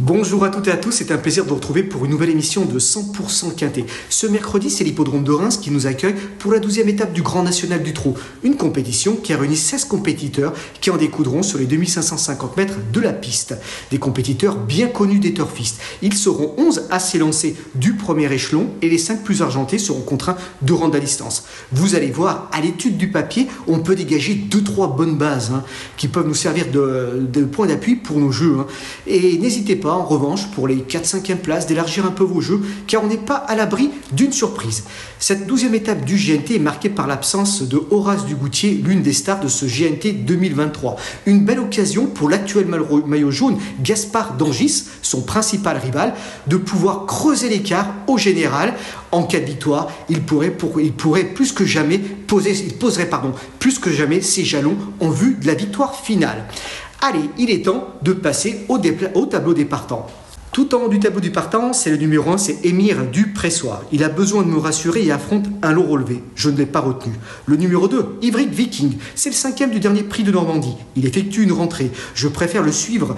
Bonjour à toutes et à tous, c'est un plaisir de vous retrouver pour une nouvelle émission de 100% Quintet. Ce mercredi, c'est l'hippodrome de Reims qui nous accueille pour la 12e étape du Grand National du Trot. Une compétition qui a réuni 16 compétiteurs qui en découdront sur les 2550 mètres de la piste. Des compétiteurs bien connus des turfistes. Ils seront 11 à s'élancer du premier échelon et les 5 plus argentés seront contraints de rendre la distance. Vous allez voir, à l'étude du papier, on peut dégager 2-3 bonnes bases qui peuvent nous servir de point d'appui pour nos jeux. Et n'hésitez pas, en revanche, pour les 4-5e places, d'élargir un peu vos jeux, car on n'est pas à l'abri d'une surprise. Cette 12e étape du GNT est marquée par l'absence de Horace Dugoutier, l'une des stars de ce GNT 2023. Une belle occasion pour l'actuel maillot jaune, Gaspard d'Angis, son principal rival, de pouvoir creuser l'écart au général. En cas de victoire, il poserait plus que jamais ses jalons en vue de la victoire finale. Allez, il est temps de passer au tableau des partants. Tout en haut du tableau du partant, c'est le numéro 1, c'est Émir du Pressoir. Il a besoin de me rassurer et affronte un lot relevé. Je ne l'ai pas retenu. Le numéro 2, Ivric Viking. C'est le 5e du dernier prix de Normandie. Il effectue une rentrée. Je préfère le suivre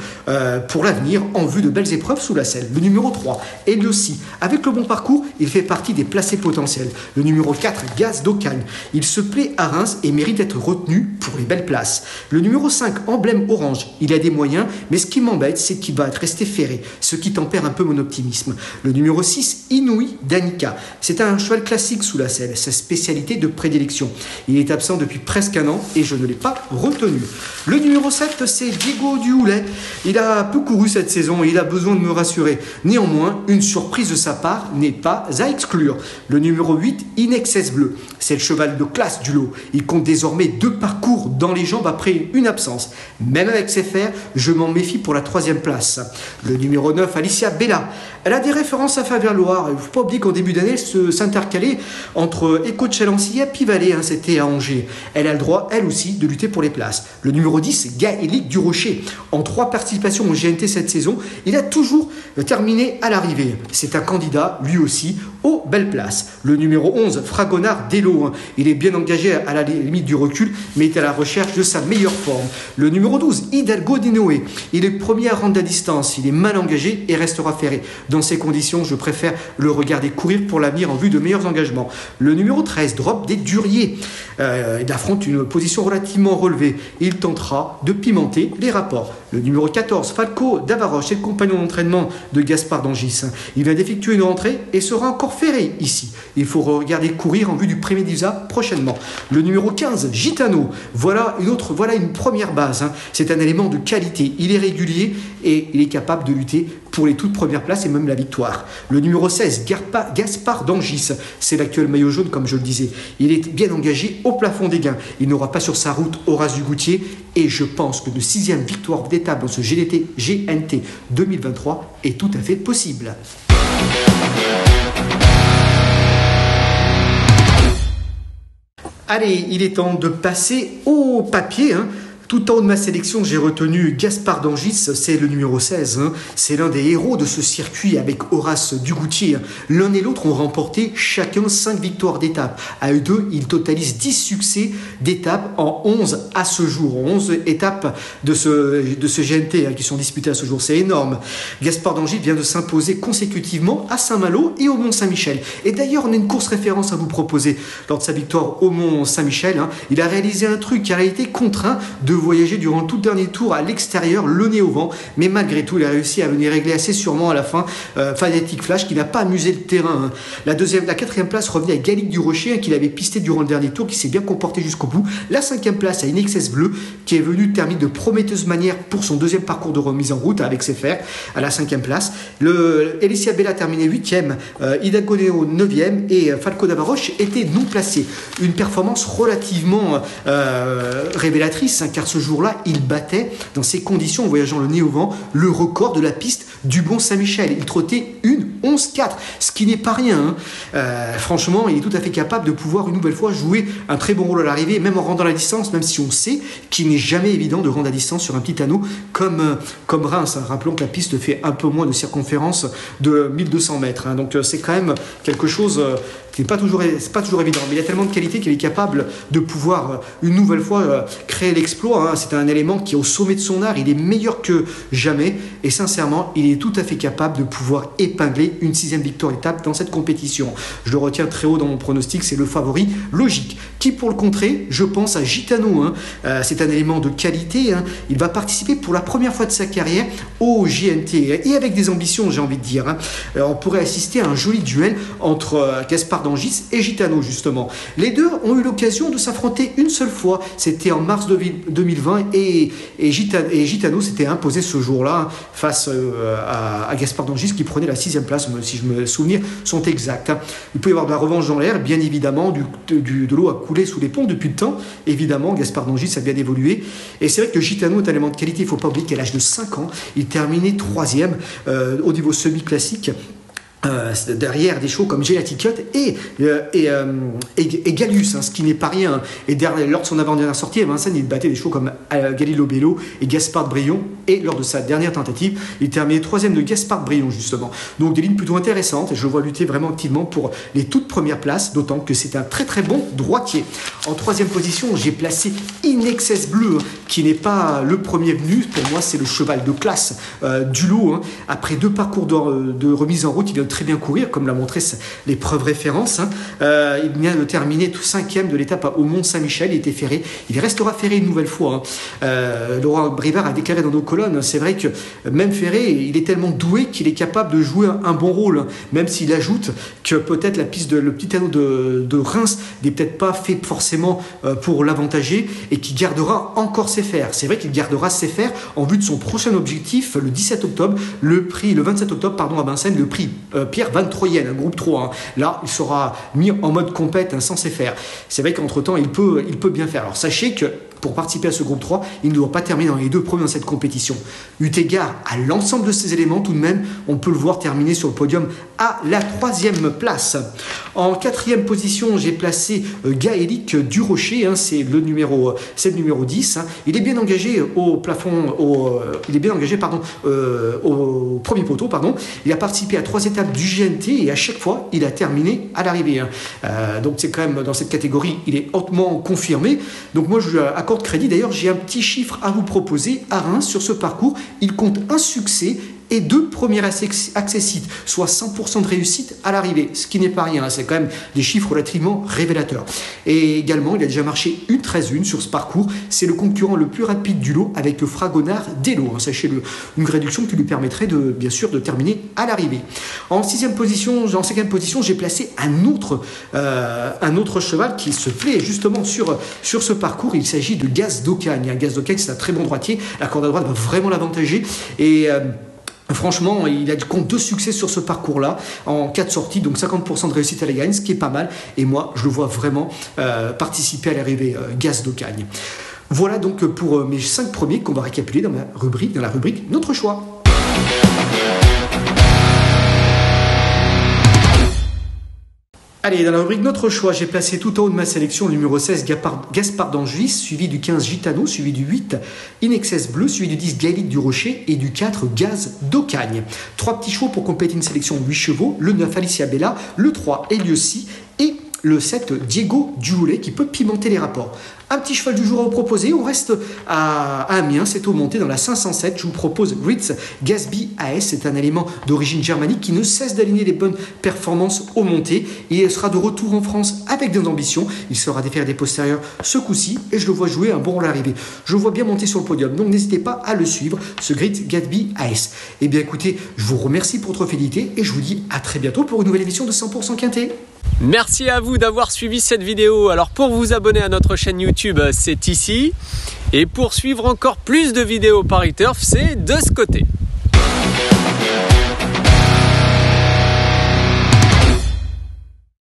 pour l'avenir en vue de belles épreuves sous la selle. Le numéro 3, Eliossi. Avec le bon parcours, il fait partie des placés potentiels. Le numéro 4, Gaz d'Ocagne. Il se plaît à Reims et mérite d'être retenu pour les belles places. Le numéro 5, Emblème Orange. Il a des moyens, mais ce qui m'embête, c'est qu'il va être resté ferré. Ce qui tempère un peu mon optimisme. Le numéro 6, Inouï d'Anika. C'est un cheval classique sous la selle, sa spécialité de prédilection. Il est absent depuis presque un an et je ne l'ai pas retenu. Le numéro 7, c'est Diego Duhoulet. Il a peu couru cette saison et il a besoin de me rassurer. Néanmoins, une surprise de sa part n'est pas à exclure. Le numéro 8, Inexcess Bleu. C'est le cheval de classe du lot. Il compte désormais 2 parcours dans les jambes après une absence. Même avec ses fers, je m'en méfie pour la 3e place. Le numéro 9, Alicia Bella. Elle a des références à faire valoir. Il ne faut pas oublier qu'en début d'année, elle s'intercalait entre Écho de Chalancy et Pivalet. C'était à Angers. Elle a le droit, elle aussi, de lutter pour les places. Le numéro 10, Gaëlic du Rocher. En 3 participations au GNT cette saison, il a toujours terminé à l'arrivée. C'est un candidat, lui aussi, aux belles places. Le numéro 11, Fragonard d'Elo. Il est bien engagé à la limite du recul, mais est à la recherche de sa meilleure forme. Le numéro 12, Hidalgo de Noé. Il est premier à rendre la distance. Il est mal engagé et restera ferré. Dans ces conditions, je préfère le regarder courir pour l'avenir en vue de meilleurs engagements. Le numéro 13, Drop des Duriers. Il affronte une position relativement relevée. Il tentera de pimenter les rapports. Le numéro 14, Falco d'Avaroche, c'est le compagnon d'entraînement de Gaspard d'Angis. Il vient d'effectuer une rentrée et sera encore ferré ici. Il faut regarder courir en vue du Premier d'Isa prochainement. Le numéro 15, Gitano. Voilà une première base. C'est un élément de qualité. Il est régulier et il est capable de lutter pour les toutes premières places et même la victoire. Le numéro 16, Gaspard d'Angis. C'est l'actuel maillot jaune, comme je le disais. Il est bien engagé au plafond des gains. Il n'aura pas sur sa route Horace Dugoutier et je pense que de 6e victoire d'étape dans ce GNT 2023 est tout à fait possible. Allez, il est temps de passer au papier. Tout en haut de ma sélection, j'ai retenu Gaspard d'Angis, c'est le numéro 16. C'est l'un des héros de ce circuit avec Horace Dugoutier. L'un et l'autre ont remporté chacun 5 victoires d'étape. À eux deux, ils totalisent 10 succès d'étape en 11 à ce jour. 11 étapes de ce GNT qui sont disputées à ce jour. C'est énorme. Gaspard d'Angis vient de s'imposer consécutivement à Saint-Malo et au Mont-Saint-Michel. Et d'ailleurs, on a une course référence à vous proposer. Lors de sa victoire au Mont-Saint-Michel, il a réalisé un truc car il a été contraint de voyager durant tout le dernier tour à l'extérieur, le nez au vent, mais malgré tout il a réussi à venir régler assez sûrement à la fin Fanatic Flash qui n'a pas amusé le terrain. La 4e place revenait à Gaëlic du Rocher qui l'avait pisté durant le dernier tour, qui s'est bien comporté jusqu'au bout. La 5e place à Inexcess Bleu qui est venu terminer de prometteuse manière pour son 2e parcours de remise en route avec ses fers à la 5e place. Alicia Bella terminait 8e, Hidalgo de Noé 9e et Falco d'Avaroche était non placé. Une performance relativement révélatrice car ce jour-là, il battait, dans ces conditions, en voyageant le nez au vent, le record de la piste du Mont-Saint-Michel. Il trottait une 11-4, ce qui n'est pas rien. Franchement, il est tout à fait capable de pouvoir une nouvelle fois jouer un très bon rôle à l'arrivée, même en rendant la distance, même si on sait qu'il n'est jamais évident de rendre la distance sur un petit anneau comme Reims. Rappelons que la piste fait un peu moins de circonférence de 1200 mètres. Donc c'est quand même quelque chose C'est pas toujours évident, mais il a tellement de qualité qu'il est capable de pouvoir une nouvelle fois créer l'exploit. Hein. C'est un élément qui est au sommet de son art, il est meilleur que jamais et sincèrement, il est tout à fait capable de pouvoir épingler une 6e victoire d'étape dans cette compétition. Je le retiens très haut dans mon pronostic, c'est le favori logique. Qui pour le contrer, je pense à Gitano. Hein. C'est un élément de qualité. Hein. Il va participer pour la première fois de sa carrière au GNT et avec des ambitions, j'ai envie de dire. Hein. On pourrait assister à un joli duel entre Gaspard d'Angis et Gitano justement. Les deux ont eu l'occasion de s'affronter une seule fois. C'était en mars 2020 et Gitano s'était imposé ce jour-là face à Gaspard d'Angis qui prenait la 6e place, si je me souviens sont exacts. Hein. Il peut y avoir de la revanche dans l'air, bien évidemment, de l'eau a coulé sous les ponts depuis le temps. Évidemment, Gaspard d'Angis a bien évolué. Et c'est vrai que Gitano est un élément de qualité. Il ne faut pas oublier qu'à l'âge de 5 ans, il terminait 3e au niveau semi-classique. Derrière des chevaux comme Gelati Cut et Gallius, hein, ce qui n'est pas rien. Et lors de son avant-dernière sortie, à Vincennes, il battait des chevaux comme Galileo Bello et Gaspard Brion. Et lors de sa dernière tentative, il terminait 3e de Gaspard Brion, justement. Donc des lignes plutôt intéressantes. Et je le vois lutter vraiment activement pour les toutes premières places, d'autant que c'est un très très bon droitier. En 3e position, j'ai placé In Excess Bleu, qui n'est pas le premier venu. Pour moi, c'est le cheval de classe du lot. Hein. Après 2 parcours de remise en route, il vient très bien courir, comme l'a montré l'épreuve référence. Hein. Il vient de terminer tout 5e de l'étape au Mont-Saint-Michel. Il était ferré. Il restera ferré une nouvelle fois. Hein. Laurent Brivard a déclaré dans nos colonnes, c'est vrai que même ferré, il est tellement doué qu'il est capable de jouer un bon rôle, hein. Même s'il ajoute que peut-être le petit anneau de Reims n'est peut-être pas fait forcément pour l'avantager et qu'il gardera encore ses fers. C'est vrai qu'il gardera ses fers en vue de son prochain objectif, le 17 octobre, le 27 octobre, pardon, à Vincennes, le prix Pierre Van Troyen, un groupe 3. Hein. Là, il sera mis en mode compète, hein, sans ses fers. C'est vrai qu'entre-temps, il peut bien faire. Alors, sachez que pour participer à ce groupe 3, il ne doit pas terminer dans les 2 premiers dans cette compétition. Eu égard à l'ensemble de ces éléments, tout de même, on peut le voir terminer sur le podium à la 3e place. En 4e position, j'ai placé Gaëlic Durocher, hein, c'est le numéro 10. Hein. Il est bien engagé au premier poteau. Il a participé à 3 étapes du GNT et à chaque fois, il a terminé à l'arrivée. Hein. Donc c'est quand même dans cette catégorie, il est hautement confirmé. Donc moi, je lui accorde crédit. D'ailleurs, j'ai un petit chiffre à vous proposer à Reims sur ce parcours. Il compte un succès et 2 premiers accessites, soit 100% de réussite à l'arrivée, ce qui n'est pas rien, c'est quand même des chiffres relativement révélateurs. Et également, il a déjà marché une 13-1 sur ce parcours, c'est le concurrent le plus rapide du lot avec le Fragonard d'Elo, hein. Sachez-le, une réduction qui lui permettrait bien sûr de terminer à l'arrivée. En 5e position, j'ai placé un autre cheval qui se plaît justement sur ce parcours, il s'agit de Gaz d'Ocagne. Gaz d'Ocagne, c'est un très bon droitier, la corde à droite va vraiment l'avantager et franchement, il a compte 2 succès sur ce parcours-là, en 4 sorties, donc 50% de réussite à la gagne, ce qui est pas mal. Et moi, je le vois vraiment participer à l'arrivée Gaz d'Ocagne. Voilà donc pour mes 5 premiers qu'on va récapituler dans la rubrique Notre choix. Allez, dans la rubrique Notre choix, j'ai placé tout en haut de ma sélection le numéro 16, Gaspard d'Angis, suivi du 15, Gitano, suivi du 8, In Excess Bleu, suivi du 10, Gaëlic Durocher et du 4, Gaz d'Ocagne. 3 petits chevaux pour compléter une sélection de 8 chevaux, le 9, Alicia Bella, le 3, Eliossi et le 7, Diego Duhoulet, qui peut pimenter les rapports. Un petit cheval du jour à vous proposer, on reste à Amiens, c'est au monté dans la 507, je vous propose Ritz Gasby AS, c'est un élément d'origine germanique qui ne cesse d'aligner les bonnes performances au monté, il sera de retour en France avec des ambitions, il sera déféré des postérieurs ce coup-ci et je le vois jouer un bon rôle à l'arrivée, je le vois bien monter sur le podium, donc n'hésitez pas à le suivre, ce Ritz Gasby AS. Et bien écoutez, je vous remercie pour votre fidélité et je vous dis à très bientôt pour une nouvelle émission de 100% Quintet. Merci à vous d'avoir suivi cette vidéo. Alors pour vous abonner à notre chaîne YouTube, c'est ici. Et pour suivre encore plus de vidéos Paris Turf, c'est de ce côté.